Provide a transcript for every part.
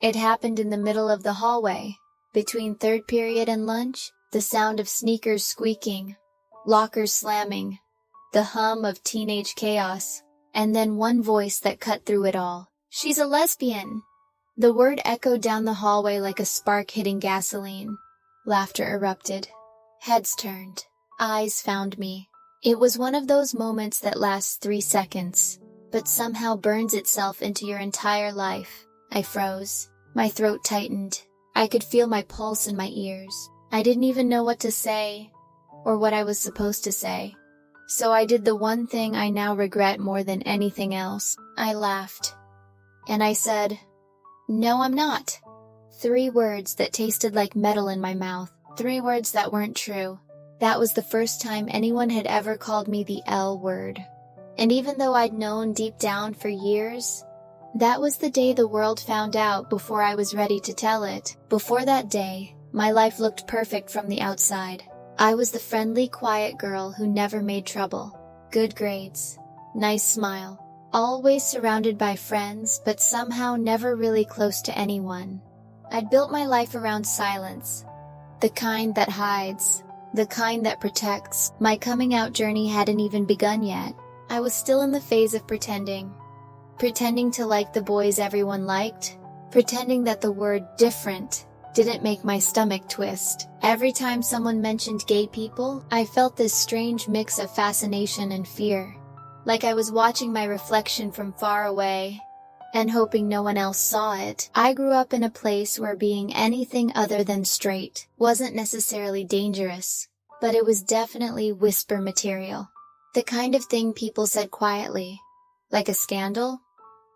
It happened in the middle of the hallway. Between third period and lunch, the sound of sneakers squeaking, lockers slamming, the hum of teenage chaos, and then one voice that cut through it all. "She's a lesbian!" The word echoed down the hallway like a spark hitting gasoline. Laughter erupted. Heads turned. Eyes found me. It was one of those moments that lasts 3 seconds, but somehow burns itself into your entire life. I froze. My throat tightened. I could feel my pulse in my ears. I didn't even know what to say, or what I was supposed to say. So I did the one thing I now regret more than anything else. I laughed. And I said, "No, I'm not." 3 words that tasted like metal in my mouth. 3 words that weren't true. That was the first time anyone had ever called me the L word. And even though I'd known deep down for years, that was the day the world found out before I was ready to tell it. Before that day, my life looked perfect from the outside. I was the friendly, quiet girl who never made trouble. Good grades, nice smile, always surrounded by friends but somehow never really close to anyone. I'd built my life around silence. The kind that hides. The kind that protects. My coming out journey hadn't even begun yet. I was still in the phase of pretending. Pretending to like the boys everyone liked. Pretending that the word different didn't make my stomach twist. Every time someone mentioned gay people, I felt this strange mix of fascination and fear. Like I was watching my reflection from far away, and hoping no one else saw it. I grew up in a place where being anything other than straight wasn't necessarily dangerous, but it was definitely whisper material. The kind of thing people said quietly. Like a scandal?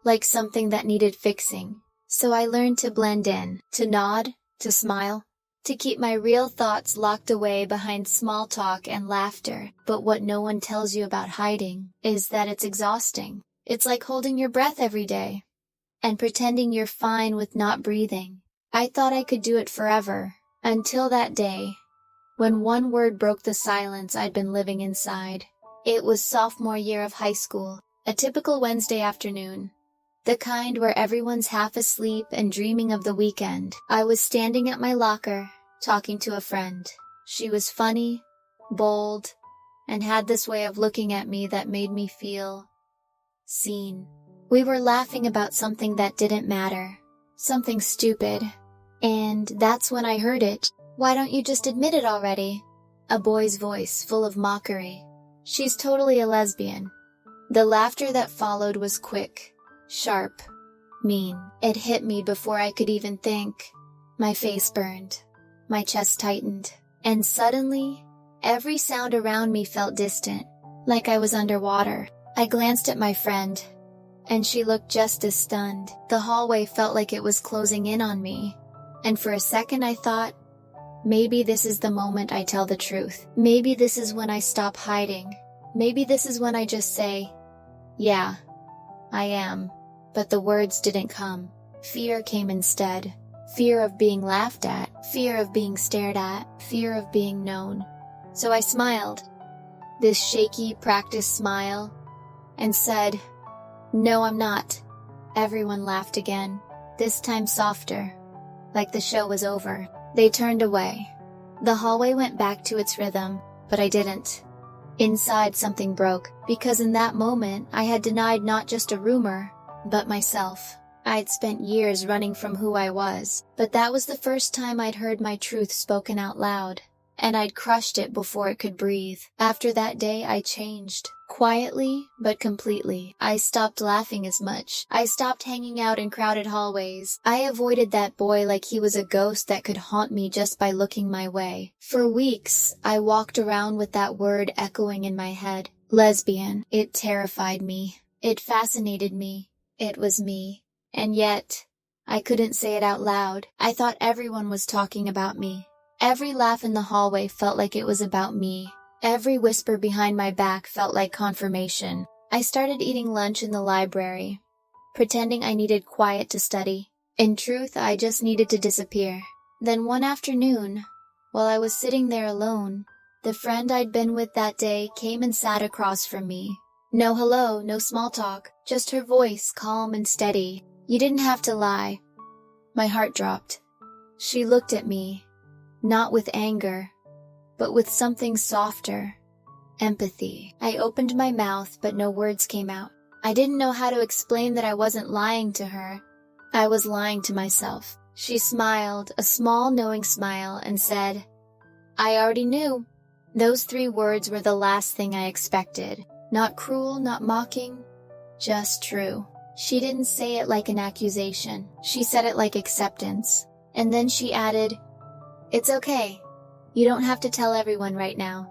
Like something that needed fixing. So I learned to blend in, to nod, to smile, to keep my real thoughts locked away behind small talk and laughter. But what no one tells you about hiding is that it's exhausting. It's like holding your breath every day, and pretending you're fine with not breathing. I thought I could do it forever, until that day, when one word broke the silence I'd been living inside. It was sophomore year of high school, a typical Wednesday afternoon. The kind where everyone's half asleep and dreaming of the weekend. I was standing at my locker, talking to a friend. She was funny, bold, and had this way of looking at me that made me feel seen. We were laughing about something that didn't matter. Something stupid. And that's when I heard it. "Why don't you just admit it already?" A boy's voice full of mockery. "She's totally a lesbian." The laughter that followed was quick, sharp, mean. It hit me before I could even think. My face burned. My chest tightened. And suddenly, every sound around me felt distant, like I was underwater. I glanced at my friend, and she looked just as stunned. The hallway felt like it was closing in on me. And for a second I thought, maybe this is the moment I tell the truth. Maybe this is when I stop hiding. Maybe this is when I just say, "Yeah, I am." But the words didn't come. Fear came instead. Fear of being laughed at. Fear of being stared at. Fear of being known. So I smiled. This shaky, practiced smile. And said, "No, I'm not." Everyone laughed again. This time softer. Like the show was over. They turned away. The hallway went back to its rhythm, but I didn't. Inside something broke, because in that moment I had denied not just a rumor, but myself. I'd spent years running from who I was, but that was the first time I'd heard my truth spoken out loud. And I'd crushed it before it could breathe. After that day I changed. Quietly, but completely. I stopped laughing as much. I stopped hanging out in crowded hallways. I avoided that boy like he was a ghost that could haunt me just by looking my way. For weeks, I walked around with that word echoing in my head. Lesbian. It terrified me. It fascinated me. It was me. And yet, I couldn't say it out loud. I thought everyone was talking about me. Every laugh in the hallway felt like it was about me. Every whisper behind my back felt like confirmation. I started eating lunch in the library, pretending I needed quiet to study. In truth, I just needed to disappear. Then one afternoon, while I was sitting there alone, the friend I'd been with that day came and sat across from me. No hello, no small talk, just her voice calm and steady. "You didn't have to lie. My heart dropped. She looked at me, not with anger, but with something softer. Empathy. I opened my mouth, but no words came out. I didn't know how to explain that I wasn't lying to her. I was lying to myself. She smiled, a small knowing smile, and said, "I already knew." Those 3 words were the last thing I expected. Not cruel, not mocking, just true. She didn't say it like an accusation. She said it like acceptance. And then she added, "It's okay. You don't have to tell everyone right now.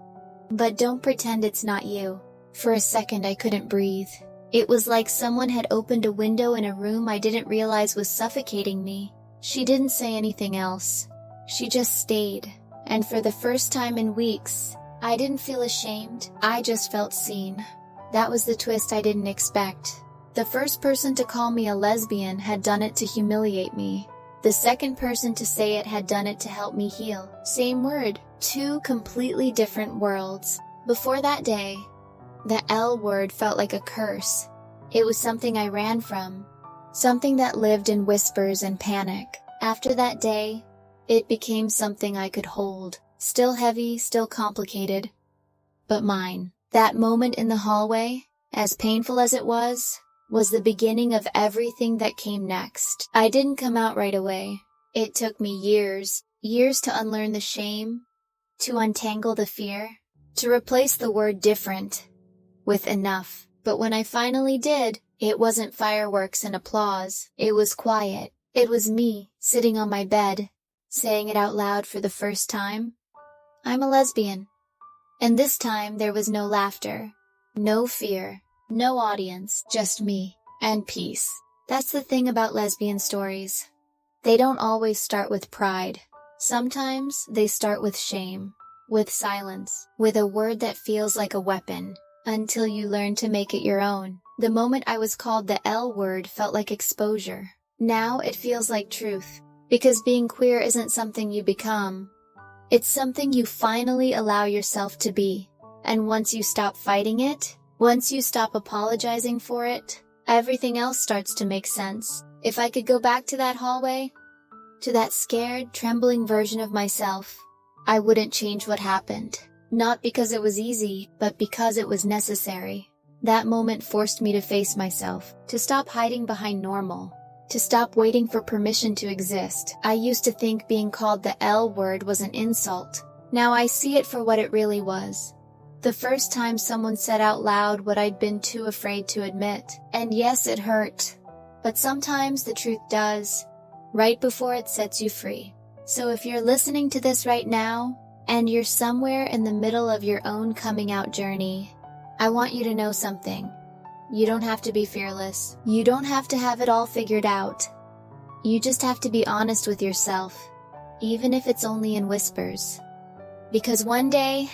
But don't pretend it's not you." For a second I couldn't breathe. It was like someone had opened a window in a room I didn't realize was suffocating me. She didn't say anything else. She just stayed. And for the first time in weeks, I didn't feel ashamed, I just felt seen. That was the twist I didn't expect. The first person to call me a lesbian had done it to humiliate me. The second person to say it had done it to help me heal. Same word, 2 completely different worlds. Before that day, the L word felt like a curse. It was something I ran from. Something that lived in whispers and panic. After that day, it became something I could hold. Still heavy, still complicated, but mine. That moment in the hallway, as painful as it was the beginning of everything that came next. I didn't come out right away. It took me years to unlearn the shame, to untangle the fear, to replace the word different with enough. But when I finally did, it wasn't fireworks and applause. It was quiet. It was me, sitting on my bed, saying it out loud for the first time. I'm a lesbian. And this time there was no laughter, no fear, no audience, just me, and peace. That's the thing about lesbian stories. They don't always start with pride. Sometimes they start with shame, with silence, with a word that feels like a weapon, until you learn to make it your own. The moment I was called the L word felt like exposure. Now it feels like truth. Because being queer isn't something you become. It's something you finally allow yourself to be. And once you stop fighting it, once you stop apologizing for it, everything else starts to make sense. If I could go back to that hallway, to that scared, trembling version of myself, I wouldn't change what happened. Not because it was easy, but because it was necessary. That moment forced me to face myself, to stop hiding behind normal, to stop waiting for permission to exist. I used to think being called the L word was an insult. Now I see it for what it really was. The first time someone said out loud what I'd been too afraid to admit. And yes, it hurt. But sometimes the truth does, right before it sets you free. So if you're listening to this right now, and you're somewhere in the middle of your own coming out journey, I want you to know something. You don't have to be fearless. You don't have to have it all figured out. You just have to be honest with yourself, even if it's only in whispers. Because one day,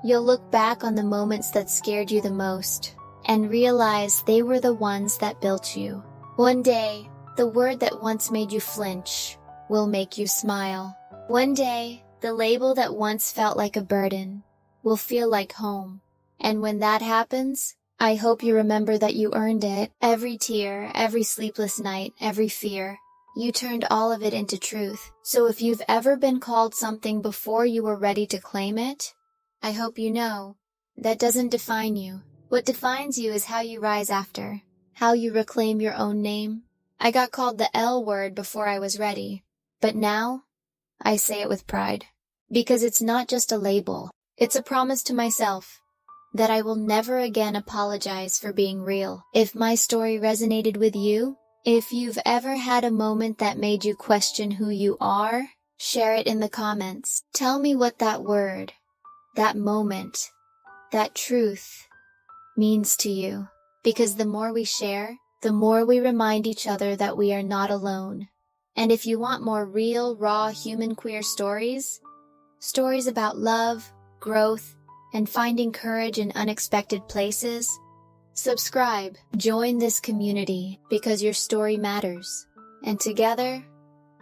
you'll look back on the moments that scared you the most, and realize they were the ones that built you. One day, the word that once made you flinch will make you smile. One day, the label that once felt like a burden will feel like home. And when that happens, I hope you remember that you earned it. Every tear, every sleepless night, every fear. You turned all of it into truth. So if you've ever been called something before you were ready to claim it, I hope you know, that doesn't define you. What defines you is how you rise after, how you reclaim your own name. I got called the L word before I was ready, but now, I say it with pride. Because it's not just a label, it's a promise to myself that I will never again apologize for being real. If my story resonated with you, if you've ever had a moment that made you question who you are, share it in the comments. Tell me what that word, that moment, that truth means to you. Because the more we share, the more we remind each other that we are not alone. And if you want more real, raw, human queer stories about love, growth, and finding courage in unexpected places, subscribe. Join this community because your story matters. And together,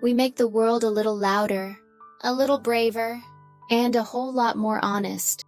we make the world a little louder, a little braver, and a whole lot more honest.